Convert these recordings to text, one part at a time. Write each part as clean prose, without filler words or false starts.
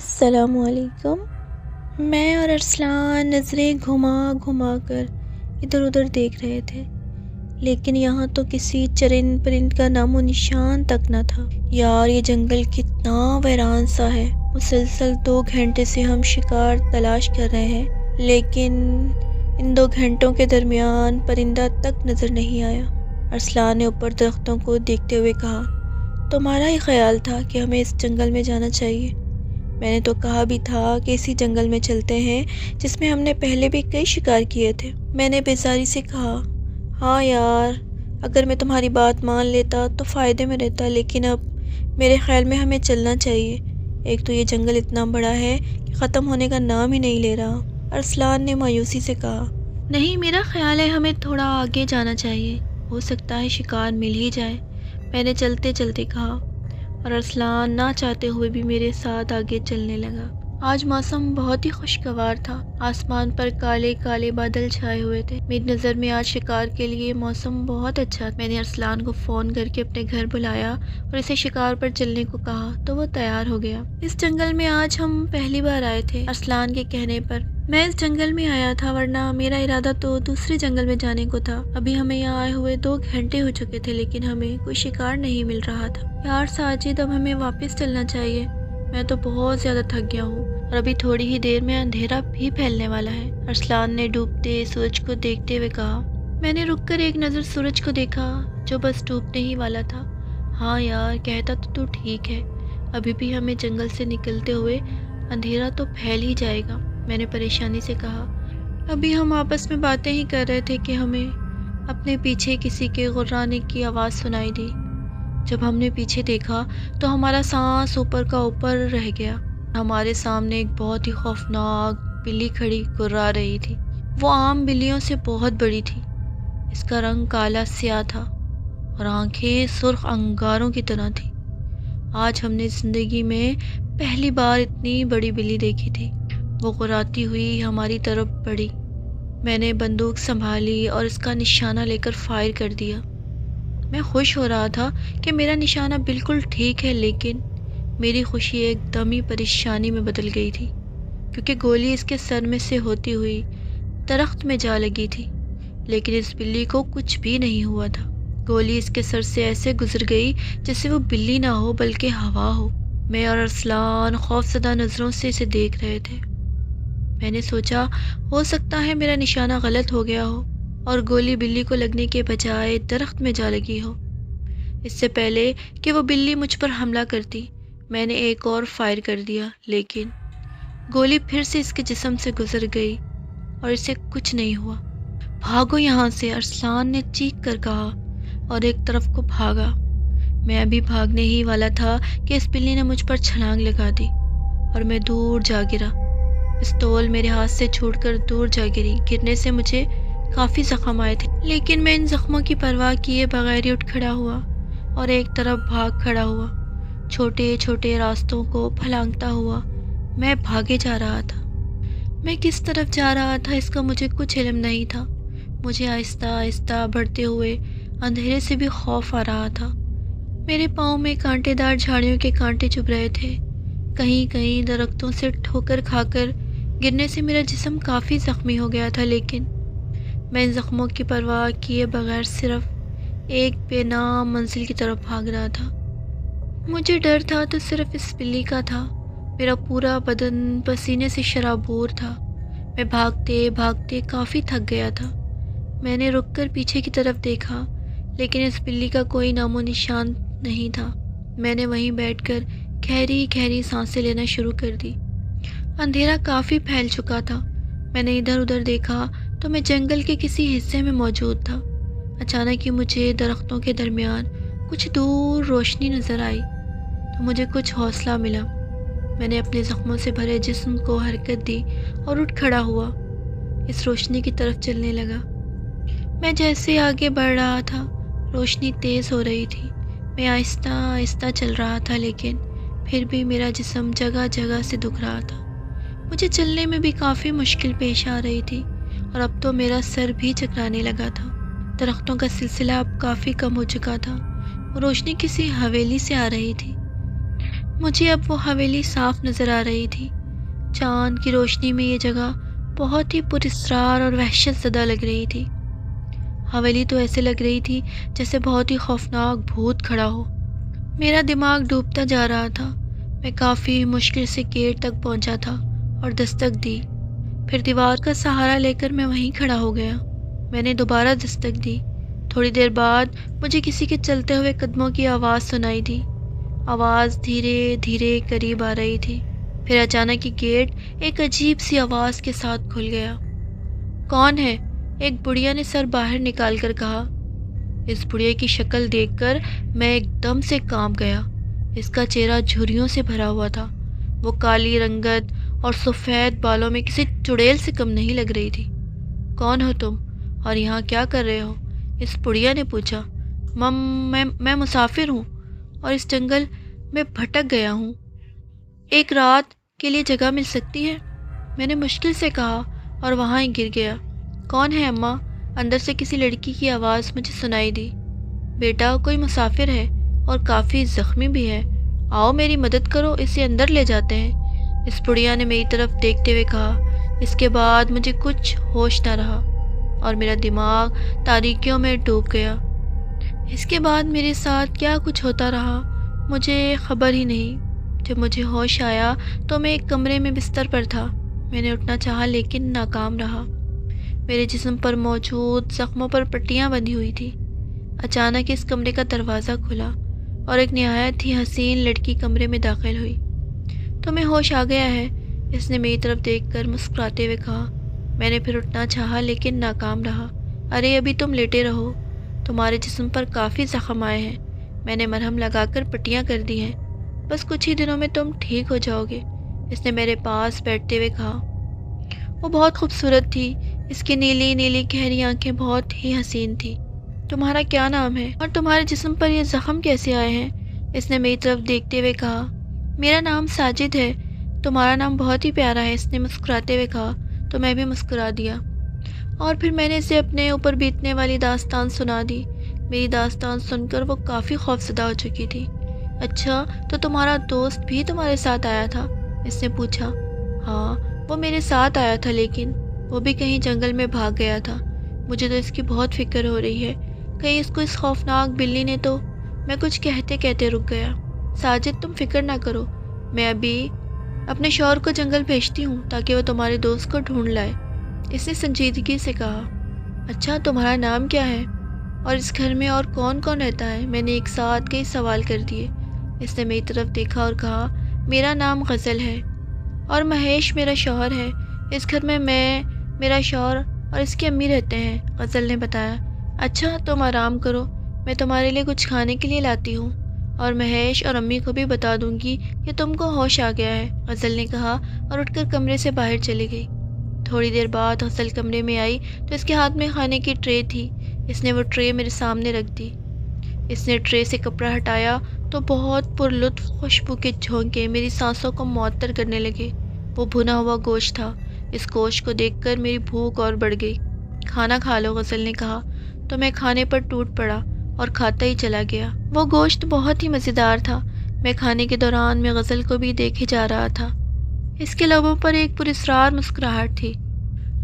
السلام علیکم۔ میں اور ارسلان نظریں گھما گھما کر ادھر ادھر دیکھ رہے تھے، لیکن یہاں تو کسی چرند پرند کا نام و نشان تک نہ تھا۔ یار یہ جنگل کتنا ویران سا ہے۔ مسلسل 2 گھنٹے سے ہم شکار تلاش کر رہے ہیں، لیکن ان 2 گھنٹوں کے درمیان پرندہ تک نظر نہیں آیا۔ ارسلان نے اوپر درختوں کو دیکھتے ہوئے کہا، تمہارا ہی خیال تھا کہ ہمیں اس جنگل میں جانا چاہیے۔ میں نے تو کہا بھی تھا کہ اسی جنگل میں چلتے ہیں جس میں ہم نے پہلے بھی کئی شکار کیے تھے۔ میں نے بیزاری سے کہا، ہاں یار، اگر میں تمہاری بات مان لیتا تو فائدے میں رہتا، لیکن اب میرے خیال میں ہمیں چلنا چاہیے۔ ایک تو یہ جنگل اتنا بڑا ہے کہ ختم ہونے کا نام ہی نہیں لے رہا۔ ارسلان نے مایوسی سے کہا، نہیں، میرا خیال ہے ہمیں تھوڑا آگے جانا چاہیے، ہو سکتا ہے شکار مل ہی جائے۔ میں نے چلتے چلتے کہا، اور ارسلان نہ چاہتے ہوئے بھی میرے ساتھ آگے چلنے لگا۔ آج موسم بہت ہی خوشگوار تھا، آسمان پر کالے کالے بادل چھائے ہوئے تھے۔ میری نظر میں آج شکار کے لیے موسم بہت اچھا تھا۔ میں نے ارسلان کو فون کر کے اپنے گھر بلایا اور اسے شکار پر چلنے کو کہا تو وہ تیار ہو گیا۔ اس جنگل میں آج ہم پہلی بار آئے تھے، ارسلان کے کہنے پر میں اس جنگل میں آیا تھا، ورنہ میرا ارادہ تو دوسرے جنگل میں جانے کو تھا۔ ابھی ہمیں یہاں آئے ہوئے 2 گھنٹے ہو چکے تھے، لیکن ہمیں کوئی شکار نہیں مل رہا تھا۔ یار ساجد، اب ہمیں واپس چلنا چاہیے، میں تو بہت زیادہ تھک گیا ہوں، اور ابھی تھوڑی ہی دیر میں اندھیرا بھی پھیلنے والا ہے۔ ارسلان نے ڈوبتے سورج کو دیکھتے ہوئے کہا۔ میں نے رک کر ایک نظر سورج کو دیکھا جو بس ڈوبنے ہی والا تھا۔ ہاں یار، کہتا تو ٹھیک ہے، ابھی بھی ہمیں جنگل سے نکلتے ہوئے اندھیرا تو پھیل ہی جائے گا، میں نے پریشانی سے کہا۔ ابھی ہم آپس میں باتیں ہی کر رہے تھے کہ ہمیں اپنے پیچھے کسی کے غرانے کی آواز سنائی دی۔ جب ہم نے پیچھے دیکھا تو ہمارا سانس اوپر کا اوپر رہ گیا۔ ہمارے سامنے ایک بہت ہی خوفناک بلی کھڑی گرا رہی تھی۔ وہ عام بلیوں سے بہت بڑی تھی، اس کا رنگ کالا سیاہ تھا اور آنکھیں سرخ انگاروں کی طرح تھی۔ آج ہم نے زندگی میں پہلی بار اتنی بڑی بلی دیکھی تھی۔ وہ گراتی ہوئی ہماری طرف بڑھی۔ میں نے بندوق سنبھالی اور اس کا نشانہ لے کر فائر کر دیا۔ میں خوش ہو رہا تھا کہ میرا نشانہ بالکل ٹھیک ہے، لیکن میری خوشی ایک دم ہی پریشانی میں بدل گئی تھی، کیونکہ گولی اس کے سر میں سے ہوتی ہوئی درخت میں جا لگی تھی، لیکن اس بلی کو کچھ بھی نہیں ہوا تھا۔ گولی اس کے سر سے ایسے گزر گئی جیسے وہ بلی نہ ہو بلکہ ہوا ہو۔ میں اور ارسلان خوفزدہ نظروں سے اسے دیکھ رہے تھے۔ میں نے سوچا، ہو سکتا ہے میرا نشانہ غلط ہو گیا ہو اور گولی بلی کو لگنے کے بجائے درخت میں جا لگی ہو۔ اس سے پہلے کہ وہ بلی مجھ پر حملہ کرتی، میں نے ایک اور فائر کر دیا، لیکن گولی پھر سے اس کے جسم سے گزر گئی اور اسے کچھ نہیں ہوا۔ بھاگو یہاں سے، ارسلان نے چیخ کر کہا اور ایک طرف کو بھاگا۔ میں ابھی بھاگنے ہی والا تھا کہ اس بلی نے مجھ پر چھلانگ لگا دی اور میں دور جا گرا۔ پستول میرے ہاتھ سے چھوٹ کر دور جا گری۔ گرنے سے مجھے کافی زخم آئے تھے، لیکن میں ان زخموں کی پرواہ کیے بغیر ہی اٹھ کھڑا ہوا اور ایک طرف بھاگ کھڑا ہوا۔ چھوٹے چھوٹے راستوں کو پھلانگتا ہوا میں بھاگے جا رہا تھا۔ میں کس طرف جا رہا تھا اس کا مجھے کچھ علم نہیں تھا۔ مجھے آہستہ آہستہ بڑھتے ہوئے اندھیرے سے بھی خوف آ رہا تھا۔ میرے پاؤں میں کانٹے دار جھاڑیوں کے کانٹے چبھ رہے تھے۔ کہیں کہیں درختوں سے ٹھوکر کھا کر گرنے سے میرا جسم کافی زخمی ہو گیا تھا، لیکن میں ان زخموں کی پرواہ کیے بغیر صرف ایک بے نام منزل کی طرف بھاگ رہا تھا۔ مجھے ڈر تھا تو صرف اس بلی کا تھا۔ میرا پورا بدن پسینے سے شرابور تھا۔ میں بھاگتے بھاگتے کافی تھک گیا تھا۔ میں نے رک کر پیچھے کی طرف دیکھا، لیکن اس بلی کا کوئی نام و نشان نہیں تھا۔ میں نے وہیں بیٹھ کر گہری گہری سانسیں لینا شروع کر دی۔ اندھیرا کافی پھیل چکا تھا۔ میں نے ادھر ادھر دیکھا تو میں جنگل کے کسی حصے میں موجود تھا۔ اچانک ہی مجھے درختوں کے درمیان کچھ دور روشنی نظر آئی تو مجھے کچھ حوصلہ ملا۔ میں نے اپنے زخموں سے بھرے جسم کو حرکت دی اور اٹھ کھڑا ہوا، اس روشنی کی طرف چلنے لگا۔ میں جیسے آگے بڑھ رہا تھا، روشنی تیز ہو رہی تھی۔ میں آہستہ آہستہ چل رہا تھا، لیکن پھر بھی میرا جسم جگہ جگہ سے دکھ رہا تھا۔ مجھے چلنے میں بھی کافی مشکل پیش آ رہی تھی اور اب تو میرا سر بھی چکرانے لگا تھا۔ درختوں کا سلسلہ اب کافی کم ہو چکا تھا، روشنی کسی حویلی سے آ رہی تھی۔ مجھے اب وہ حویلی صاف نظر آ رہی تھی۔ چاند کی روشنی میں یہ جگہ بہت ہی پراسرار اور وحشت زدہ لگ رہی تھی۔ حویلی تو ایسے لگ رہی تھی جیسے بہت ہی خوفناک بھوت کھڑا ہو۔ میرا دماغ ڈوبتا جا رہا تھا۔ میں کافی مشکل سے گیٹ تک پہنچا تھا اور دستک دی۔ پھر دیوار کا سہارا لے کر میں وہیں کھڑا ہو گیا۔ میں نے دوبارہ دستک دی۔ تھوڑی دیر بعد مجھے کسی کے چلتے ہوئے قدموں کی آواز سنائی دی۔ آواز دھیرے دھیرے قریب آ رہی تھی۔ پھر اچانک یہ گیٹ ایک عجیب سی آواز کے ساتھ کھل گیا۔ کون ہے؟ ایک بڑھیا نے سر باہر نکال کر کہا۔ اس بڑھیا کی شکل دیکھ کر میں ایک دم سے کانپ گیا۔ اس کا چہرہ جھریوں سے بھرا ہوا تھا۔ وہ کالی رنگت اور سفید بالوں میں کسی چڑیل سے کم نہیں لگ رہی تھی۔ کون ہو تم اور یہاں کیا کر رہے ہو؟ اس بڑھیا نے پوچھا۔ میں مسافر ہوں اور اس جنگل میں بھٹک گیا ہوں۔ ایک رات کے لیے جگہ مل سکتی ہے؟ میں نے مشکل سے کہا اور وہاں ہی گر گیا۔ کون ہے اماں؟ اندر سے کسی لڑکی کی آواز مجھے سنائی دی۔ بیٹا کوئی مسافر ہے اور کافی زخمی بھی ہے، آؤ میری مدد کرو، اسے اندر لے جاتے ہیں، اس بڑھیا نے میری طرف دیکھتے ہوئے کہا۔ اس کے بعد مجھے کچھ ہوش نہ رہا اور میرا دماغ تاریکیوں میں ڈوب گیا۔ اس کے بعد میرے ساتھ کیا کچھ ہوتا رہا مجھے خبر ہی نہیں۔ جب مجھے ہوش آیا تو میں ایک کمرے میں بستر پر تھا۔ میں نے اٹھنا چاہا لیکن ناکام رہا۔ میرے جسم پر موجود زخموں پر پٹیاں بندھی ہوئی تھی۔ اچانک اس کمرے کا دروازہ کھلا اور ایک نہایت ہی حسین لڑکی کمرے میں داخل ہوئی۔ تمہیں ہوش آ گیا ہے؟ اس نے میری طرف دیکھ کر مسکراتے ہوئے کہا۔ میں نے پھر اٹھنا چاہا لیکن ناکام رہا۔ ارے ابھی تم لیٹے رہو، تمہارے جسم پر کافی زخم آئے ہیں، میں نے مرہم لگا کر پٹیاں کر دی ہیں، بس کچھ ہی دنوں میں تم ٹھیک ہو جاؤ گے، اس نے میرے پاس بیٹھتے ہوئے کہا۔ وہ بہت خوبصورت تھی، اس کی نیلی نیلی گہری آنکھیں بہت ہی حسین تھی۔ تمہارا کیا نام ہے اور تمہارے جسم پر یہ زخم کیسے آئے ہیں؟ اس نے میری طرف دیکھتے ہوئے کہا۔ میرا نام ساجد ہے، تمہارا نام بہت ہی پیارا ہے، اس نے مسکراتے ہوئے کہا۔ تو میں بھی مسکرا دیا اور پھر میں نے اسے اپنے اوپر بیتنے والی داستان سنا دی۔ میری داستان سن کر وہ کافی خوفزدہ ہو چکی تھی۔ اچھا تو تمہارا دوست بھی تمہارے ساتھ آیا تھا؟ اس نے پوچھا۔ ہاں وہ میرے ساتھ آیا تھا لیکن وہ بھی کہیں جنگل میں بھاگ گیا تھا۔ مجھے تو اس کی بہت فکر ہو رہی ہے، کہیں اس کو اس خوفناک بلی نے تو۔ میں کچھ کہتے کہتے رک گیا۔ ساجد تم فکر نہ کرو، میں ابھی اپنے شوہر کو جنگل بھیجتی ہوں تاکہ وہ تمہارے دوست کو ڈھونڈ لائے، اس نے سنجیدگی سے کہا۔ اچھا تمہارا نام کیا ہے اور اس گھر میں اور کون کون رہتا ہے؟ میں نے ایک ساتھ کئی سوال کر دیے۔ اس نے میری طرف دیکھا اور کہا۔ میرا نام غزل ہے اور مہیش میرا شوہر ہے، اس گھر میں میرا شوہر اور اس کی امی رہتے ہیں، غزل نے بتایا۔ اچھا تم آرام کرو، میں تمہارے لیے کچھ کھانے کے لیے لاتی ہوں اور مہیش اور امی کو بھی بتا دوں گی کہ تم کو ہوش آ گیا ہے، غزل نے کہا اور اٹھ کر کمرے سے باہر چلی گئی۔ تھوڑی دیر بعد غزل کمرے میں آئی تو اس کے ہاتھ میں کھانے کی ٹرے تھی۔ اس نے وہ ٹرے میرے سامنے رکھ دی۔ اس نے ٹرے سے کپڑا ہٹایا تو بہت پرلطف خوشبو کے جھونکے میری سانسوں کو معطر کرنے لگے۔ وہ بھنا ہوا گوشت تھا۔ اس گوشت کو دیکھ کر میری بھوک اور بڑھ گئی۔ کھانا کھا لو، غزل نے کہا تو میں کھانے پر ٹوٹ پڑا اور کھاتا ہی چلا گیا۔ وہ گوشت بہت ہی مزیدار تھا۔ میں کھانے کے دوران میں غزل کو بھی دیکھے جا رہا تھا۔ اس کے لبوں پر ایک پراسرار مسکراہٹ تھی۔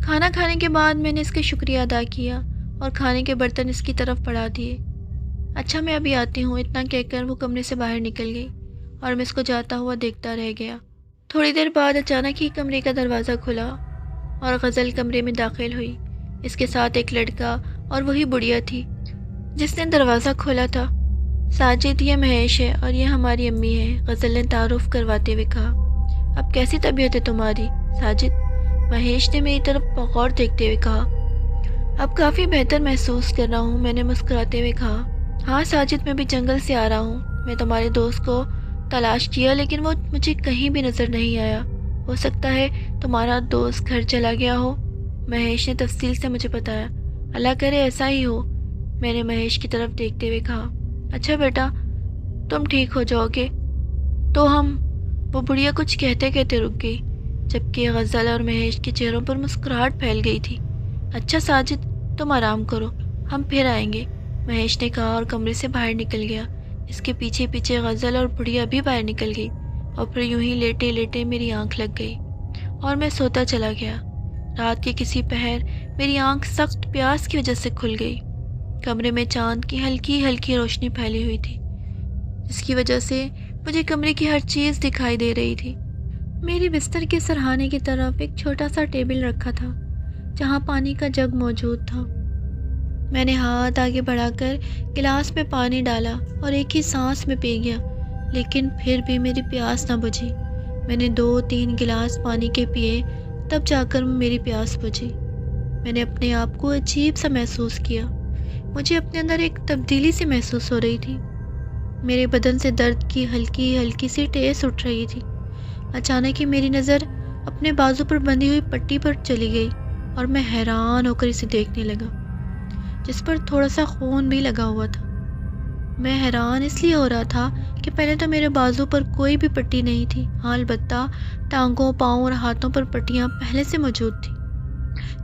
کھانا کھانے کے بعد میں نے اس کا شکریہ ادا کیا اور کھانے کے برتن اس کی طرف بڑھا دیے۔ اچھا میں ابھی آتی ہوں، اتنا کہہ کر وہ کمرے سے باہر نکل گئی اور میں اس کو جاتا ہوا دیکھتا رہ گیا۔ تھوڑی دیر بعد اچانک ہی کمرے کا دروازہ کھلا اور غزل کمرے میں داخل ہوئی۔ اس کے ساتھ ایک لڑکا اور وہی بڑھیا تھی جس نے دروازہ کھولا تھا۔ ساجد یہ مہیش ہے اور یہ ہماری امی ہے، غزل نے تعارف کرواتے ہوئے کہا۔ اب کیسی طبیعت ہے تمہاری ساجد؟ مہیش نے میری طرف بغور دیکھتے ہوئے کہا۔ اب کافی بہتر محسوس کر رہا ہوں، میں نے مسکراتے ہوئے کہا۔ ہاں ساجد میں بھی جنگل سے آ رہا ہوں، میں تمہارے دوست کو تلاش کیا لیکن وہ مجھے کہیں بھی نظر نہیں آیا، ہو سکتا ہے تمہارا دوست گھر چلا گیا ہو، مہیش نے تفصیل سے مجھے بتایا۔ اللہ کرے ایسا ہی ہو، میں نے مہیش کی طرف دیکھتے ہوئے کہا۔ اچھا بیٹا تم ٹھیک ہو جاؤ گے تو ہم، وہ بڑھیا کچھ کہتے کہتے رک گئی جبکہ غزل اور مہیش کے چہروں پر مسکراہٹ پھیل گئی تھی۔ اچھا ساجد تم آرام کرو، ہم پھر آئیں گے، مہیش نے کہا اور کمرے سے باہر نکل گیا۔ اس کے پیچھے پیچھے غزل اور بڑھیا بھی باہر نکل گئی۔ اور پھر یوں ہی لیٹے لیٹے میری آنکھ لگ گئی اور میں سوتا چلا گیا۔ رات کے کسی پہر میری آنکھ سخت پیاس کی وجہ سے کھل گئی۔ کمرے میں چاند کی ہلکی ہلکی روشنی پھیلی ہوئی تھی، جس کی وجہ سے مجھے کمرے کی ہر چیز دکھائی دے رہی تھی۔ میری بستر کے سرہانے کی طرف ایک چھوٹا سا ٹیبل رکھا تھا جہاں پانی کا جگ موجود تھا۔ میں نے ہاتھ آگے بڑھا کر گلاس میں پانی ڈالا اور ایک ہی سانس میں پی گیا، لیکن پھر بھی میری پیاس نہ بجھی۔ میں نے 2-3 گلاس پانی کے پیے، تب جا کر میری پیاس بجھی۔ میں نے اپنے آپ کو عجیب سا محسوس کیا۔ مجھے اپنے اندر ایک تبدیلی سی محسوس ہو رہی تھی۔ میرے بدن سے درد کی ہلکی ہلکی سی ٹیس اٹھ رہی تھی۔ اچانک ہی میری نظر اپنے بازو پر بندھی ہوئی پٹی پر چلی گئی اور میں حیران ہو کر اسے دیکھنے لگا، جس پر تھوڑا سا خون بھی لگا ہوا تھا۔ میں حیران اس لیے ہو رہا تھا کہ پہلے تو میرے بازو پر کوئی بھی پٹی نہیں تھی، ہاں البتہ ٹانگوں، پاؤں اور ہاتھوں پر پٹیاں پہلے سے موجود تھیں،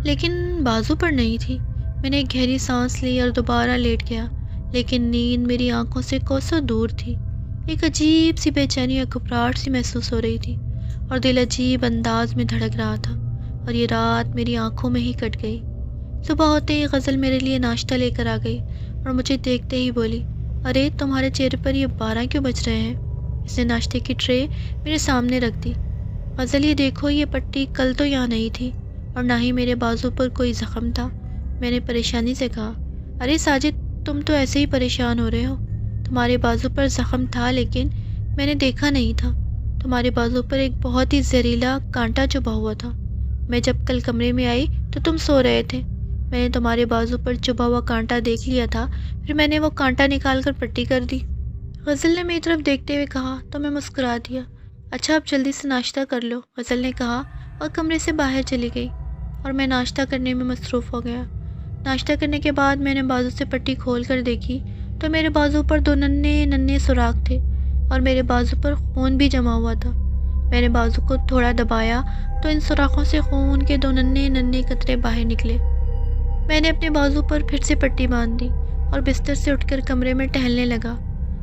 لیکن بازو پر نہیں تھی۔ میں نے ایک گہری سانس لی اور دوبارہ لیٹ گیا، لیکن نیند میری آنکھوں سے کوسوں دور تھی۔ ایک عجیب سی بے چینی اور گھبراہٹ سی محسوس ہو رہی تھی اور دل عجیب انداز میں دھڑک رہا تھا، اور یہ رات میری آنکھوں میں ہی کٹ گئی۔ صبح ہوتے ہی غزل میرے لیے ناشتہ لے کر آ گئی اور مجھے دیکھتے ہی بولی، ارے تمہارے چہرے پر یہ 12 کیوں بج رہے ہیں؟ اس نے ناشتے کی ٹرے میرے سامنے رکھ دی۔ غزل یہ دیکھو، یہ پٹی کل تو یہاں نہیں تھی اور نہ ہی میرے بازو پر کوئی زخم تھا۔ میں نے پریشانی سے کہا، ارے ساجد تم تو ایسے ہی پریشان ہو رہے ہو، تمہارے بازو پر زخم تھا لیکن میں نے دیکھا نہیں تھا۔ تمہارے بازو پر ایک بہت ہی زہریلا کانٹا چبھا ہوا تھا۔ میں جب کل کمرے میں آئی تو تم سو رہے تھے، میں نے تمہارے بازو پر چبھا ہوا کانٹا دیکھ لیا تھا، پھر میں نے وہ کانٹا نکال کر پٹی کر دی۔ غزل نے میری طرف دیکھتے ہوئے کہا تو میں مسکرا دیا۔ اچھا اب جلدی سے ناشتہ کر لو، غزل نے کہا اور کمرے سے باہر چلی گئی، اور میں ناشتہ کرنے میں مصروف ہو گیا۔ ناشتہ کرنے کے بعد میں نے بازو سے پٹی کھول کر دیکھی تو میرے بازو پر 2 ننھے ننھے سوراخ تھے اور میرے بازو پر خون بھی جمع ہوا تھا۔ میں نے بازو کو تھوڑا دبایا تو ان سوراخوں سے خون کے 2 ننھے ننھے قطرے باہر نکلے۔ میں نے اپنے بازو پر پھر سے پٹی باندھ دی اور بستر سے اٹھ کر کمرے میں ٹہلنے لگا۔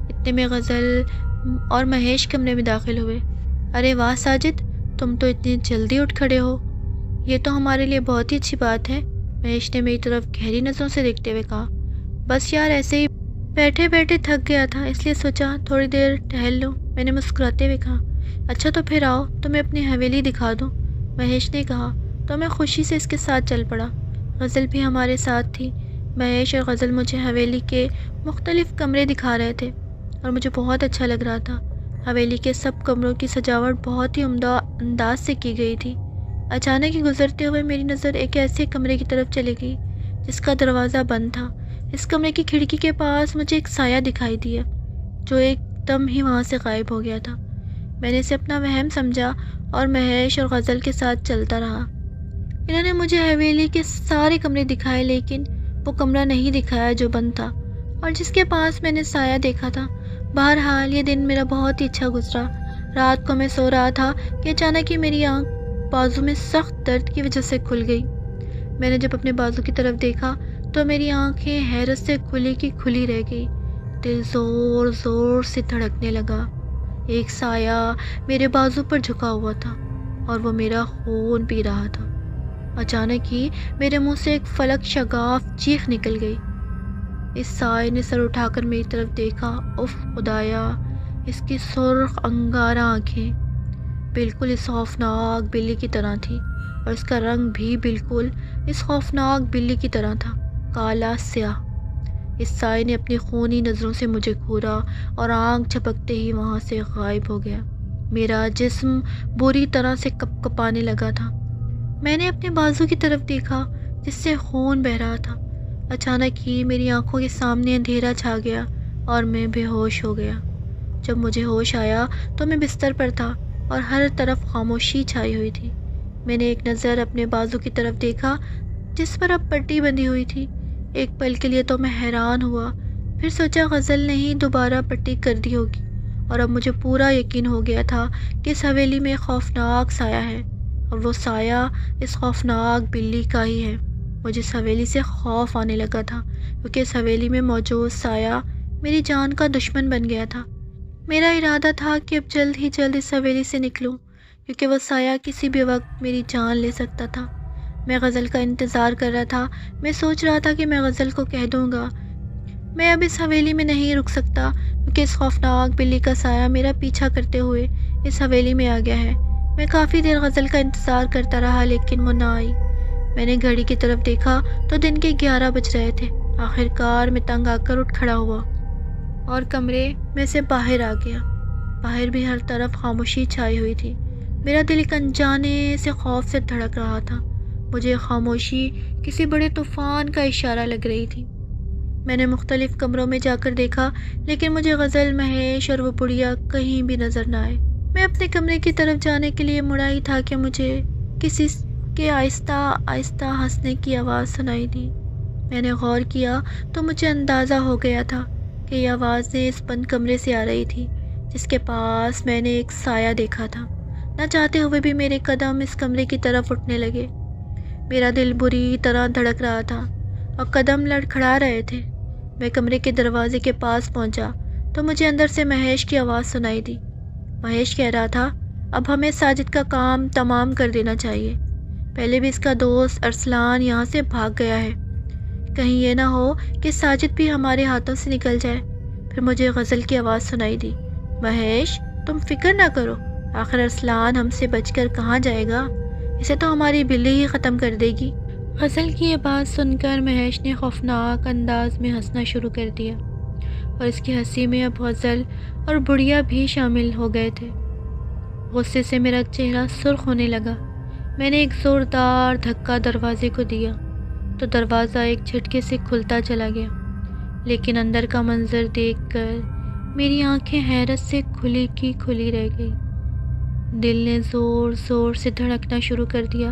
اتنے میں غزل اور مہیش کمرے میں داخل ہوئے۔ ارے واہ ساجد، تم تو اتنی جلدی اٹھ کھڑے ہو، یہ تو ہمارے لیے بہت ہی اچھی بات ہے، مہیش نے میری طرف گہری نظروں سے دیکھتے ہوئے کہا۔ بس یار ایسے ہی بیٹھے بیٹھے تھک گیا تھا، اس لیے سوچا تھوڑی دیر ٹہل لوں، میں نے مسکراتے ہوئے کہا۔ اچھا تو پھر آؤ تمہیں اپنی حویلی دکھا دوں، مہیش نے کہا تو میں خوشی سے اس کے ساتھ چل پڑا۔ غزل بھی ہمارے ساتھ تھی۔ مہیش اور غزل مجھے حویلی کے مختلف کمرے دکھا رہے تھے اور مجھے بہت اچھا لگ رہا تھا۔ حویلی کے سب کمروں کی سجاوٹ بہت ہی عمدہ انداز سے کی گئی تھی۔ اچانک ہی گزرتے ہوئے میری نظر ایک ایسے کمرے کی طرف چلی گئی جس کا دروازہ بند تھا۔ اس کمرے کی کھڑکی کے پاس مجھے ایک سایہ دکھائی دیا جو ایک دم ہی وہاں سے غائب ہو گیا تھا۔ میں نے اسے اپنا وہم سمجھا اور مہیش اور غزل کے ساتھ چلتا رہا۔ انہوں نے مجھے حویلی کے سارے کمرے دکھائے لیکن وہ کمرہ نہیں دکھایا جو بند تھا اور جس کے پاس میں نے سایہ دیکھا تھا۔ بہرحال یہ دن میرا بہت ہی اچھا گزرا۔ رات کو میں سو رہا تھا کہ اچانک ہی میری آنکھ بازو میں سخت درد کی وجہ سے کھل گئی۔ میں نے جب اپنے بازو کی طرف دیکھا تو میری آنکھیں حیرت سے کھلی کی کھلی رہ گئی۔ دل زور زور سے دھڑکنے لگا۔ ایک سایہ میرے بازو پر جھکا ہوا تھا اور وہ میرا خون پی رہا تھا۔ اچانک ہی میرے منہ سے ایک فلک شگاف چیخ نکل گئی۔ اس سائے نے سر اٹھا کر میری طرف دیکھا۔ اف خدایا، اس کی سرخ انگارہ آنکھیں بالکل اس خوفناک بلی کی طرح تھی اور اس کا رنگ بھی بالکل اس خوفناک بلی کی طرح تھا، کالا سیاہ۔ اس سائے نے اپنی خونی نظروں سے مجھے گھورا اور آنکھ جھپکتے ہی وہاں سے غائب ہو گیا۔ میرا جسم بری طرح سے کپ کپانے لگا تھا۔ میں نے اپنے بازو کی طرف دیکھا جس سے خون بہہ رہا تھا۔ اچانک ہی میری آنکھوں کے سامنے اندھیرا چھا گیا اور میں بے ہوش ہو گیا۔ جب مجھے ہوش آیا تو میں بستر پر تھا اور ہر طرف خاموشی چھائی ہوئی تھی۔ میں نے ایک نظر اپنے بازو کی طرف دیکھا جس پر اب پٹی بندھی ہوئی تھی۔ ایک پل کے لیے تو میں حیران ہوا، پھر سوچا غزل نے ہی دوبارہ پٹی کر دی ہوگی، اور اب مجھے پورا یقین ہو گیا تھا کہ اس حویلی میں ایک خوفناک سایہ ہے اور وہ سایہ اس خوفناک بلی کا ہی ہے۔ مجھے اس حویلی سے خوف آنے لگا تھا کیونکہ اس حویلی میں موجود سایہ میری جان کا دشمن بن گیا تھا۔ میرا ارادہ تھا کہ اب جلد ہی جلد اس حویلی سے نکلوں، کیونکہ وہ سایہ کسی بھی وقت میری جان لے سکتا تھا۔ میں غزل کا انتظار کر رہا تھا۔ میں سوچ رہا تھا کہ میں غزل کو کہہ دوں گا میں اب اس حویلی میں نہیں رک سکتا، کیونکہ اس خوفناک بلی کا سایہ میرا پیچھا کرتے ہوئے اس حویلی میں آ گیا ہے۔ میں کافی دیر غزل کا انتظار کرتا رہا لیکن وہ نہ آئی۔ میں نے گھڑی کی طرف دیکھا تو دن کے 11 بج رہے تھے۔ آخر کار میں تنگ آ کر اٹھ کھڑا ہوا اور کمرے میں سے باہر آ گیا۔ باہر بھی ہر طرف خاموشی چھائی ہوئی تھی۔ میرا دل ایک انجانے سے خوف سے دھڑک رہا تھا۔ مجھے خاموشی کسی بڑے طوفان کا اشارہ لگ رہی تھی۔ میں نے مختلف کمروں میں جا کر دیکھا لیکن مجھے غزل، مہیش اور وہ بڑھیا کہیں بھی نظر نہ آئے۔ میں اپنے کمرے کی طرف جانے کے لیے مڑا ہی تھا کہ مجھے کسی کے آہستہ آہستہ ہنسنے کی آواز سنائی دی۔ میں نے غور کیا تو مجھے اندازہ ہو گیا تھا کہ یہ آوازیں اس بند کمرے سے آ رہی تھی جس کے پاس میں نے ایک سایہ دیکھا تھا۔ نہ چاہتے ہوئے بھی میرے قدم اس کمرے کی طرف اٹھنے لگے۔ میرا دل بری طرح دھڑک رہا تھا اور قدم لڑکھڑا رہے تھے۔ میں کمرے کے دروازے کے پاس پہنچا تو مجھے اندر سے مہیش کی آواز سنائی دی۔ مہیش کہہ رہا تھا، اب ہمیں ساجد کا کام تمام کر دینا چاہیے۔ پہلے بھی اس کا دوست ارسلان یہاں سے بھاگ گیا ہے، کہیں یہ نہ ہو کہ ساجد بھی ہمارے ہاتھوں سے نکل جائے۔ پھر مجھے غزل کی آواز سنائی دی، مہیش تم فکر نہ کرو، آخر ارسلان ہم سے بچ کر کہاں جائے گا، اسے تو ہماری بلی ہی ختم کر دے گی۔ غزل کی یہ بات سن کر مہیش نے خوفناک انداز میں ہنسنا شروع کر دیا اور اس کی ہنسی میں اب غزل اور بڑھیا بھی شامل ہو گئے تھے۔ غصے سے میرا چہرہ سرخ ہونے لگا۔ میں نے ایک زوردار دھکا دروازے کو دیا تو دروازہ ایک جھٹکے سے کھلتا چلا گیا، لیکن اندر کا منظر دیکھ کر میری آنکھیں حیرت سے کھلی کی کھلی رہ گئی۔ دل نے زور زور سے دھڑکنا شروع کر دیا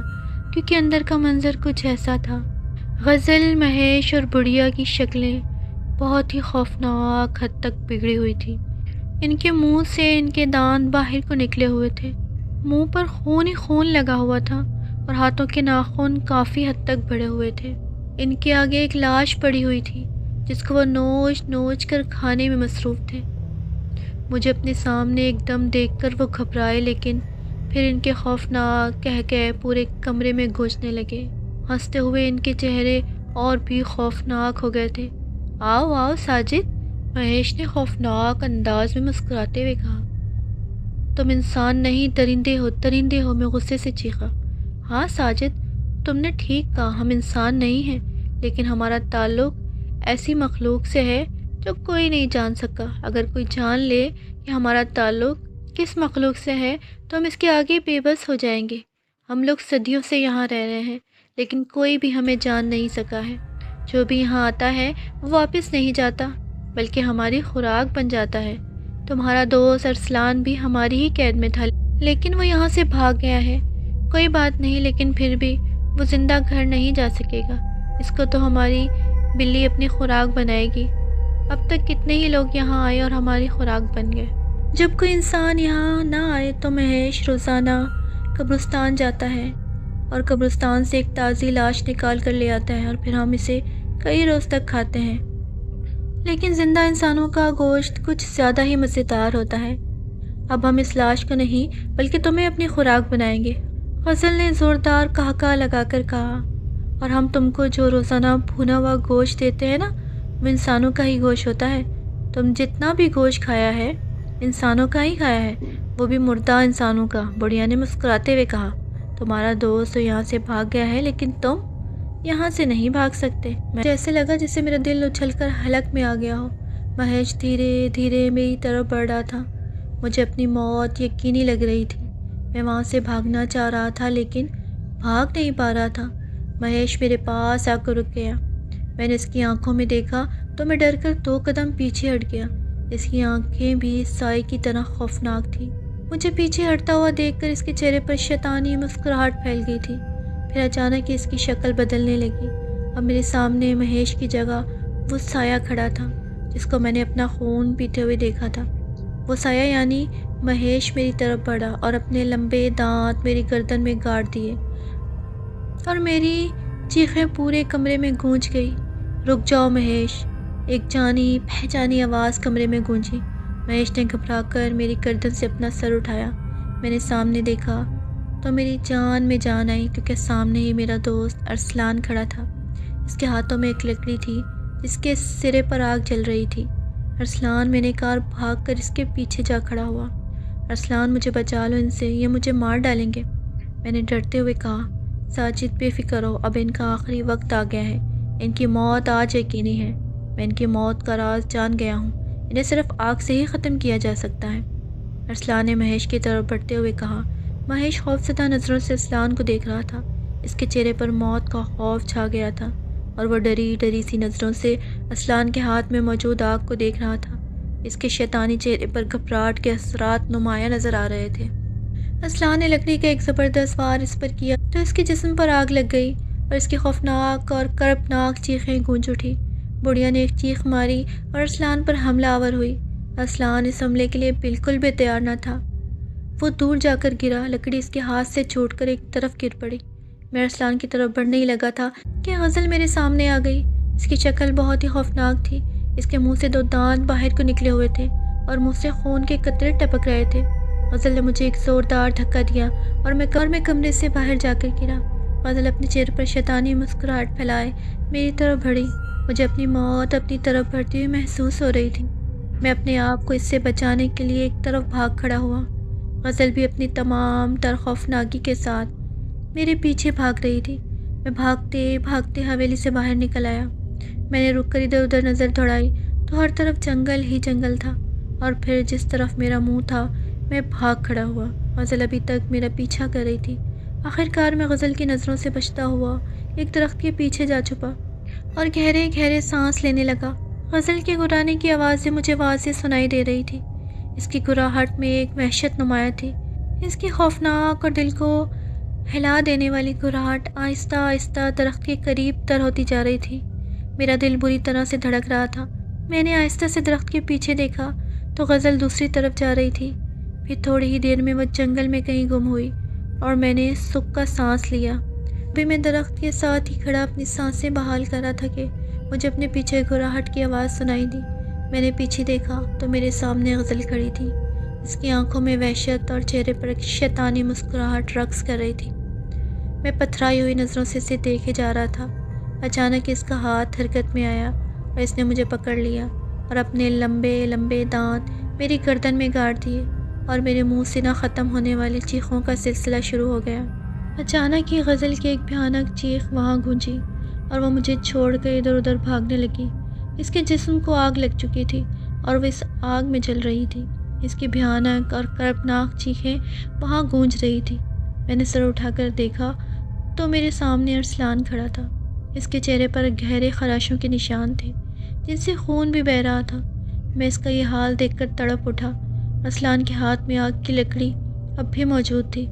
کیونکہ اندر کا منظر کچھ ایسا تھا۔ غزل، مہیش اور بڑھیا کی شکلیں بہت ہی خوفناک حد تک بگڑی ہوئی تھی۔ ان کے منہ سے ان کے دانت باہر کو نکلے ہوئے تھے، منہ پر خون ہی خون لگا ہوا تھا اور ہاتھوں کے ناخن کافی حد تک بڑھے ہوئے تھے۔ ان کے آگے ایک لاش پڑی ہوئی تھی جس کو وہ نوچ نوچ کر کھانے میں مصروف تھے۔ مجھے اپنے سامنے ایک دم دیکھ کر وہ گھبرائے، لیکن پھر ان کے خوفناک قہقہے پورے کمرے میں گونجنے لگے۔ ہنستے ہوئے ان کے چہرے اور بھی خوفناک ہو گئے تھے۔ آؤ آؤ ساجد، مہیش نے خوفناک انداز میں مسکراتے ہوئے کہا۔ تم انسان نہیں درندے ہو، درندے ہو، میں غصے سے چیخا۔ ہاں ساجد، تم نے ٹھیک کہا، ہم انسان نہیں ہیں، لیکن ہمارا تعلق ایسی مخلوق سے ہے جو کوئی نہیں جان سکا۔ اگر کوئی جان لے کہ ہمارا تعلق کس مخلوق سے ہے تو ہم اس کے آگے بے بس ہو جائیں گے۔ ہم لوگ صدیوں سے یہاں رہ رہے ہیں لیکن کوئی بھی ہمیں جان نہیں سکا ہے۔ جو بھی یہاں آتا ہے وہ واپس نہیں جاتا بلکہ ہماری خوراک بن جاتا ہے۔ تمہارا دوست ارسلان بھی ہماری ہی قید میں تھا لیکن وہ یہاں سے بھاگ گیا ہے۔ کوئی بات نہیں، لیکن پھر بھی وہ زندہ گھر نہیں جا سکے گا، اس کو تو ہماری بلی اپنی خوراک بنائے گی۔ اب تک کتنے ہی لوگ یہاں آئے اور ہماری خوراک بن گئے۔ جب کوئی انسان یہاں نہ آئے تو مہیش روزانہ قبرستان جاتا ہے اور قبرستان سے ایک تازی لاش نکال کر لے آتا ہے اور پھر ہم اسے کئی روز تک کھاتے ہیں۔ لیکن زندہ انسانوں کا گوشت کچھ زیادہ ہی مزیدار ہوتا ہے۔ اب ہم اس لاش کو نہیں بلکہ تمہیں اپنی خوراک بنائیں گے، غزل نے زوردار قہقہہ لگا کر کہا۔ اور ہم تم کو جو روزانہ بھونا ہوا گوشت دیتے ہیں نا، وہ انسانوں کا ہی گوشت ہوتا ہے۔ تم جتنا بھی گوشت کھایا ہے انسانوں کا ہی کھایا ہے، وہ بھی مردہ انسانوں کا، بڑھیا نے مسکراتے ہوئے کہا۔ تمہارا دوست تو یہاں سے بھاگ گیا ہے لیکن تم یہاں سے نہیں بھاگ سکتے۔ مجھے ایسے لگا جیسے میرا دل اچھل کر حلق میں آ گیا ہو۔ مہیش دھیرے دھیرے میری طرف بڑھ رہا تھا۔ مجھے اپنی موت یقینی لگ رہی تھی۔ میں وہاں سے بھاگنا چاہ رہا تھا لیکن بھاگ نہیں پا رہا تھا۔ مہیش میرے پاس آ کر رک گیا۔ میں نے اس کی آنکھوں میں دیکھا تو میں ڈر کر 2 قدم پیچھے ہٹ گیا۔ اس کی آنکھیں بھی سائے کی طرح خوفناک تھیں۔ مجھے پیچھے ہٹتا ہوا دیکھ کر اس کے چہرے پر شیطانی مسکراہٹ پھیل گئی تھی۔ پھر اچانک اس کی شکل بدلنے لگی۔ اب میرے سامنے مہیش کی جگہ وہ سایہ کھڑا تھا جس کو میں نے اپنا خون پیتے ہوئے دیکھا تھا۔ وہ سایہ یعنی مہیش میری طرف بڑھا اور اپنے لمبے دانت میری گردن میں گاڑ دیے اور میری چیخیں پورے کمرے میں گونج گئی۔ رک جاؤ مہیش، ایک جانی پہچانی آواز کمرے میں گونجی۔ مہیش نے گھبرا کر میری گردن سے اپنا سر اٹھایا۔ میں نے سامنے دیکھا تو میری جان میں جان آئی، کیونکہ سامنے ہی میرا دوست ارسلان کھڑا تھا۔ اس کے ہاتھوں میں ایک لکڑی تھی جس کے سرے پر آگ جل رہی تھی۔ ارسلان، میں نے کار بھاگ کر اس کے پیچھے جا کھڑا ہوا۔ ارسلان، مجھے بچا لو ان سے، یہ مجھے مار ڈالیں گے، میں نے ڈرتے ہوئے کہا۔ ساجد، بے فکر ہو، اب ان کا آخری وقت آ گیا ہے، ان کی موت آج یقینی ہے۔ میں ان کی موت کا راز جان گیا ہوں، انہیں صرف آگ سے ہی ختم کیا جا سکتا ہے، ارسلان نے مہیش کی طرف بڑھتے ہوئے کہا۔ مہیش خوفزدہ نظروں سے ارسلان کو دیکھ رہا تھا۔ اس کے چہرے پر موت کا خوف چھا گیا تھا اور وہ ڈری ڈری سی نظروں سے ارسلان کے ہاتھ میں موجود آگ کو دیکھ رہا تھا۔ اس کے شیطانی چہرے پر گھبراہٹ کے اثرات نمایاں نظر آ رہے تھے۔ ارسلان نے لکڑی کا ایک زبردست وار اس پر کیا تو اس کے جسم پر آگ لگ گئی اور اس کی خوفناک اور کربناک چیخیں گونج اٹھی۔ بڑھیا نے ایک چیخ ماری اور ارسلان پر حملہ آور ہوئی۔ ارسلان اس حملے کے لیے بالکل بھی تیار نہ تھا۔ وہ دور جا کر گرا، لکڑی اس کے ہاتھ سے چھوٹ کر ایک طرف گر پڑی۔ میں ارسلان کی طرف بڑھنے ہی لگا تھا کہ غزل میرے سامنے آ گئی۔ اس کی شکل بہت ہی خوفناک تھی۔ اس کے منہ سے 2 دانت باہر کو نکلے ہوئے تھے اور منہ سے خون کے قطرے ٹپک رہے تھے۔ غزل نے مجھے ایک زوردار دھکا دیا اور میں کمرے سے باہر جا کر گرا۔ غزل اپنے چہرے پر شیطانی مسکراہٹ پھیلائے میری طرف بڑھی۔ مجھے اپنی موت اپنی طرف بڑھتی ہوئی محسوس ہو رہی تھی۔ میں اپنے آپ کو اس سے بچانے کے لیے ایک طرف بھاگ کھڑا ہوا۔ غزل بھی اپنی تمام تر خوفناکی کے ساتھ میرے پیچھے بھاگ رہی تھی۔ میں بھاگتے بھاگتے حویلی سے باہر نکل آیا۔ میں نے رک کر ادھر ادھر نظر دوڑائی تو ہر طرف جنگل ہی جنگل تھا، اور پھر جس طرف میرا منہ تھا میں بھاگ کھڑا ہوا۔ غزل ابھی تک میرا پیچھا کر رہی تھی۔ آخر کار میں غزل کی نظروں سے بچتا ہوا ایک درخت کے پیچھے جا چھپا اور گہرے گہرے سانس لینے لگا۔ غزل کے گرانے کی آوازیں مجھے واضح سنائی دے رہی تھی۔ اس کی گراہٹ میں ایک وحشت نمایاں تھی۔ اس کی خوفناک اور دل کو ہلا دینے والی گراہٹ آہستہ آہستہ درخت کے قریب تر ہوتی جا رہی تھی۔ میرا دل بری طرح سے دھڑک رہا تھا۔ میں نے آہستہ سے درخت کے پیچھے دیکھا تو غزل دوسری طرف جا رہی تھی۔ پھر تھوڑی ہی دیر میں وہ جنگل میں کہیں گم ہوئی اور میں نے سکھ کا سانس لیا۔ ابھی میں درخت کے ساتھ ہی کھڑا اپنی سانسیں بحال کر رہا تھا کہ مجھے اپنے پیچھے گراہٹ کی آواز سنائی دی۔ میں نے پیچھے دیکھا تو میرے سامنے غزل کھڑی تھی۔ اس کی آنکھوں میں وحشت اور چہرے پر ایک شیطانی مسکراہٹ رقص کر رہی تھی۔ میں پتھرائی ہوئی نظروں سے اسے دیکھے جا رہا تھا۔ اچانک اس کا ہاتھ حرکت میں آیا اور اس نے مجھے پکڑ لیا اور اپنے لمبے لمبے دانت میری گردن میں گاڑ دیے اور میرے منہ سے نہ ختم ہونے والی چیخوں کا سلسلہ شروع ہو گیا۔ اچانک ہی غزل کی ایک بھیانک چیخ وہاں گونجی اور وہ مجھے چھوڑ کر ادھر ادھر بھاگنے لگی۔ اس کے جسم کو آگ لگ چکی تھی اور وہ اس آگ میں جل رہی تھی۔ اس کی بھیانک اور کربناک چیخیں وہاں گونج رہی تھی۔ میں نے سر اٹھا کر دیکھا تو میرے سامنے ارسلان کھڑا تھا۔ اس کے چہرے پر گہرے خراشوں کے نشان تھے جن سے خون بھی بہہ رہا تھا۔ میں اس کا یہ حال دیکھ کر تڑپ اٹھا۔ ارسلان کے ہاتھ میں آگ کی لکڑی اب بھی موجود تھی۔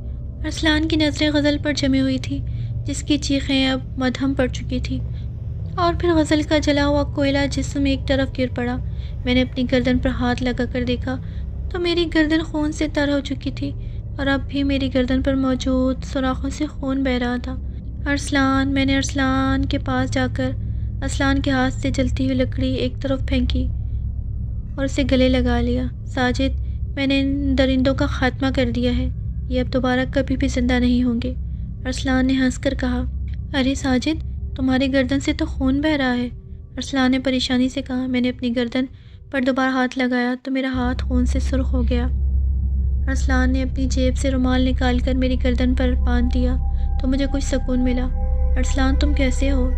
ارسلان کی نظریں غزل پر جمی ہوئی تھی جس کی چیخیں اب مدھم پڑ چکی تھی، اور پھر غزل کا جلا ہوا کوئلہ جسم ایک طرف گر پڑا۔ میں نے اپنی گردن پر ہاتھ لگا کر دیکھا تو میری گردن خون سے تر ہو چکی تھی اور اب بھی میری گردن پر موجود سوراخوں سے خون بہہ رہا تھا۔ ارسلان، میں نے ارسلان کے پاس جا کر ارسلان کے ہاتھ سے جلتی ہوئی لکڑی ایک طرف پھینکی اور اسے گلے لگا لیا۔ ساجد، میں نے ان درندوں کا خاتمہ کر دیا ہے، یہ اب دوبارہ کبھی بھی زندہ نہیں ہوں گے، ارسلان نے ہنس کر کہا۔ ارے ساجد، تمہاری گردن سے تو خون بہہ رہا ہے، ارسلان نے پریشانی سے کہا۔ میں نے اپنی گردن پر دوبارہ ہاتھ لگایا تو میرا ہاتھ خون سے سرخ ہو گیا۔ ارسلان نے اپنی جیب سے رومال نکال کر میری گردن پر باندھ دیا تو مجھے کچھ سکون ملا۔ ارسلان، تم کیسے ہو؟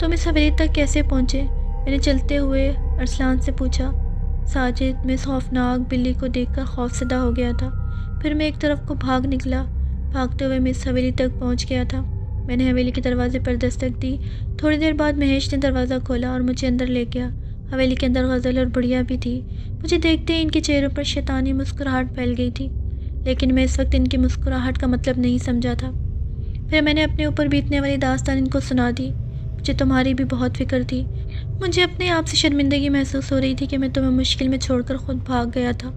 تم اس حویلی تک کیسے پہنچے؟ میں نے چلتے ہوئے ارسلان سے پوچھا۔ ساجد، میں اس خوفناک بلی کو دیکھ کر خوفزدہ ہو گیا تھا، پھر میں ایک طرف کو بھاگ نکلا۔ بھاگتے ہوئے میں اس حویلی تک پہنچ گیا تھا۔ میں نے حویلی کے دروازے پر دستک دی۔ تھوڑی دیر بعد مہیش نے دروازہ کھولا اور مجھے اندر لے گیا۔ حویلی کے اندر غزل اور بڑھیا بھی تھی۔ مجھے دیکھتے ہی ان کے چہروں پر شیطانی مسکراہٹ پھیل گئی تھی، لیکن میں اس وقت ان کی مسکراہٹ کا مطلب نہیں سمجھا تھا۔ پھر میں نے اپنے اوپر بیتنے والی داستان ان کو سنا دی۔ مجھے تمہاری بھی بہت فکر تھی۔ مجھے اپنے آپ سے شرمندگی محسوس ہو رہی تھی کہ میں تمہیں مشکل میں چھوڑ کر خود بھاگ گیا تھا۔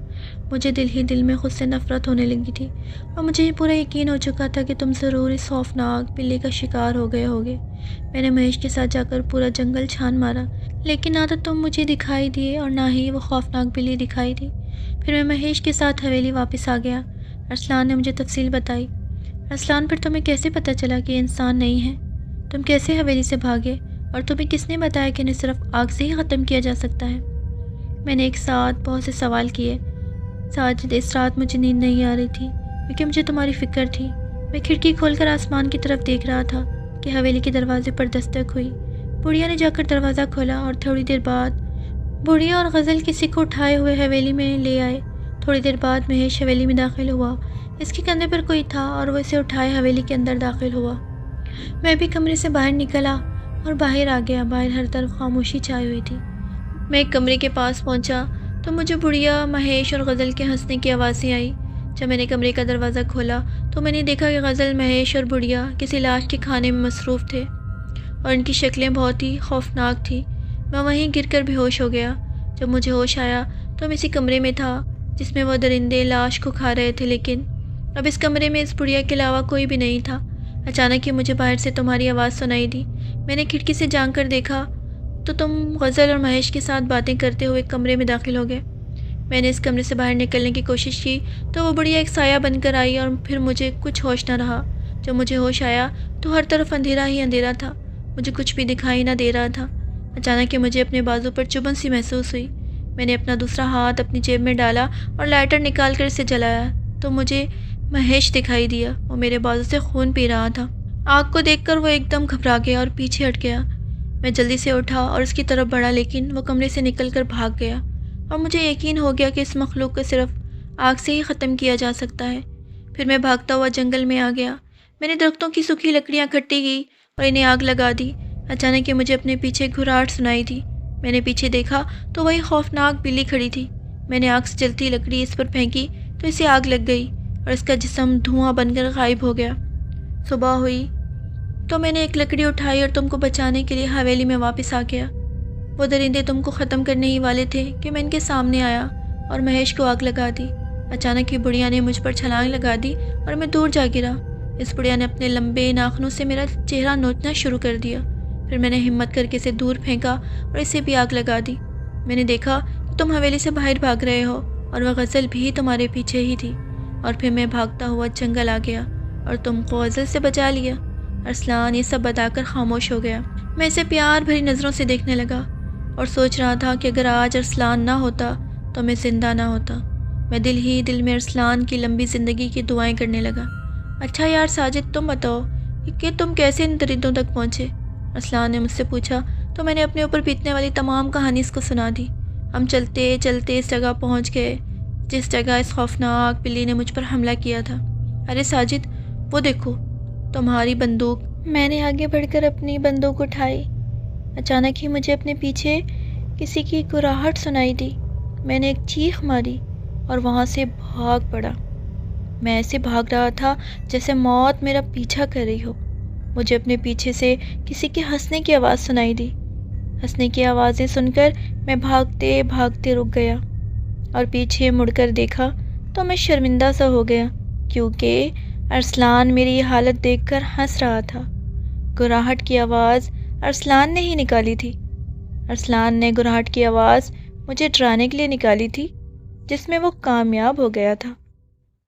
مجھے دل ہی دل میں خود سے نفرت ہونے لگی تھی اور مجھے یہ پورا یقین ہو چکا تھا کہ تم ضرور اس خوفناک بلی کا شکار ہو گئے ہوگے۔ میں نے مہیش کے ساتھ جا کر پورا جنگل چھان مارا، لیکن نہ تو تم مجھے دکھائی دیے اور نہ ہی وہ خوفناک بلی دکھائی دی۔ پھر میں مہیش کے ساتھ حویلی واپس آ گیا۔ ارسلان نے مجھے تفصیل بتائی۔ ارسلان، پھر تمہیں کیسے پتہ چلا کہ یہ انسان نہیں ہے؟ تم کیسے حویلی سے بھاگے؟ اور تمہیں کس نے بتایا کہ انہیں صرف آگ سے ہی ختم کیا جا سکتا ہے؟ میں نے ایک ساتھ بہت سے سوال کیے۔ ساجد، اس رات مجھے نیند نہیں آ رہی تھی کیونکہ مجھے تمہاری فکر تھی۔ میں کھڑکی کھول کر آسمان کی طرف دیکھ رہا تھا کہ حویلی کے دروازے پر دستک ہوئی۔ بڑھیا نے جا کر دروازہ کھولا اور تھوڑی دیر بعد بڑھیا اور غزل کسی کو اٹھائے ہوئے حویلی میں لے آئے۔ تھوڑی دیر بعد مہیش حویلی میں داخل ہوا۔ اس کے کندھے پر کوئی تھا اور وہ اسے اٹھائے حویلی کے اندر داخل ہوا۔ میں بھی کمرے سے باہر نکلا اور باہر آ گیا۔ باہر ہر طرف خاموشی چھائی ہوئی تھی۔ میں ایک کمرے کے پاس پہنچا تو مجھے بڑھیا، مہیش اور غزل کے ہنسنے کی آوازیں آئی۔ جب میں نے کمرے کا دروازہ کھولا تو میں نے دیکھا کہ غزل، مہیش اور بڑھیا کسی لاش کے کھانے میں مصروف تھے اور ان کی شکلیں بہت ہی خوفناک تھیں۔ میں وہیں گر کر بے ہوش ہو گیا۔ جب مجھے ہوش آیا تو میں اسی کمرے میں تھا جس میں وہ درندے لاش کو کھا رہے تھے، لیکن اب اس کمرے میں اس بڑھیا کے علاوہ کوئی بھی نہیں تھا۔ اچانک ہی مجھے باہر سے تمہاری آواز سنائی دی۔ میں نے کھڑکی سے جھانک کر دیکھا تو تم غزل اور مہیش کے ساتھ باتیں کرتے ہوئے کمرے میں داخل ہو گئے۔ میں نے اس کمرے سے باہر نکلنے کی کوشش کی تو وہ بڑھیا ایک سایہ بن کر آئی اور پھر مجھے کچھ ہوش نہ رہا۔ جب مجھے ہوش آیا تو ہر طرف اندھیرا ہی اندھیرا تھا، مجھے کچھ بھی دکھائی نہ دے رہا تھا۔ اچانک ہی مجھے اپنے بازو پر چبھن سی محسوس ہوئی۔ میں نے اپنا دوسرا ہاتھ اپنی جیب میں ڈالا اور لائٹر نکال کر اسے جلایا تو مجھے مہیش دکھائی دیا۔ وہ میرے بازو سے خون پی رہا تھا۔ آگ کو دیکھ کر وہ ایک دم گھبرا گیا اور پیچھے ہٹ گیا۔ میں جلدی سے اٹھا اور اس کی طرف بڑھا، لیکن وہ کمرے سے نکل کر بھاگ گیا اور مجھے یقین ہو گیا کہ اس مخلوق کو صرف آگ سے ہی ختم کیا جا سکتا ہے۔ پھر میں بھاگتا ہوا جنگل میں آ گیا۔ میں نے درختوں کی سوکھی لکڑیاں اکٹھی کی اور انہیں آگ لگا دی۔ اچانک ہی مجھے اپنے پیچھے گھراہٹ سنائی دی۔ میں نے پیچھے دیکھا تو وہی خوفناک بلی کھڑی تھی۔ میں نے آگ سے جلتی لکڑی اس پر پھینکی تو اسے آگ لگ گئی اور اس کا جسم دھواں بن کر غائب ہو گیا۔ صبح ہوئی تو میں نے ایک لکڑی اٹھائی اور تم کو بچانے کے لیے حویلی میں واپس آ گیا۔ وہ درندے تم کو ختم کرنے ہی والے تھے کہ میں ان کے سامنے آیا اور مہیش کو آگ لگا دی۔ اچانک ہی بڑھیا نے مجھ پر چھلانگ لگا دی اور میں دور جا گرا۔ اس بڑھیا نے اپنے لمبے ناخنوں سے میرا چہرہ نوچنا شروع کر دیا۔ پھر میں نے ہمت کر کے اسے دور پھینکا اور اسے بھی آگ لگا دی۔ میں نے دیکھا کہ تم حویلی سے باہر بھاگ رہے ہو اور وہ غزل بھی تمہارے پیچھے ہی تھی، اور پھر میں بھاگتا ہوا جنگل آ گیا اور تم کو غزل سے بچا لیا۔ ارسلان یہ سب بتا کر خاموش ہو گیا۔ میں اسے پیار بھری نظروں سے دیکھنے لگا اور سوچ رہا تھا کہ اگر آج ارسلان نہ ہوتا تو میں زندہ نہ ہوتا۔ میں دل ہی دل میں ارسلان کی لمبی زندگی کی دعائیں کرنے لگا۔ اچھا یار ساجد، تم بتاؤ کہ تم کیسے ان درندوں تک پہنچے؟ ارسلان نے مجھ سے پوچھا تو میں نے اپنے اوپر بیتنے والی تمام کہانی اس کو سنا دی۔ ہم چلتے چلتے اس جگہ پہنچ گئے جس جگہ اس خوفناک بلی نے مجھ پر حملہ کیا تھا۔ ارے ساجد، وہ دیکھو تمہاری بندوق۔ میں نے آگے بڑھ کر اپنی بندوق اٹھائی۔ اچانک ہی مجھے اپنے پیچھے کسی کی گھراہٹ سنائی دی۔ میں نے ایک چیخ ماری اور وہاں سے بھاگ پڑا۔ میں ایسے بھاگ رہا تھا جیسے موت میرا پیچھا کر رہی ہو۔ مجھے اپنے پیچھے سے کسی کے ہنسنے کی آواز سنائی دی۔ ہنسنے کی آوازیں سن کر میں بھاگتے بھاگتے رک گیا اور پیچھے مڑ کر دیکھا تو میں شرمندہ سا ہو گیا کیونکہ ارسلان میری یہ حالت دیکھ کر ہنس رہا تھا۔ گھراہٹ کی آواز ارسلان نے ہی نکالی تھی۔ ارسلان نے گھراہٹ کی آواز مجھے ڈرانے کے لیے نکالی تھی، جس میں وہ کامیاب ہو گیا تھا۔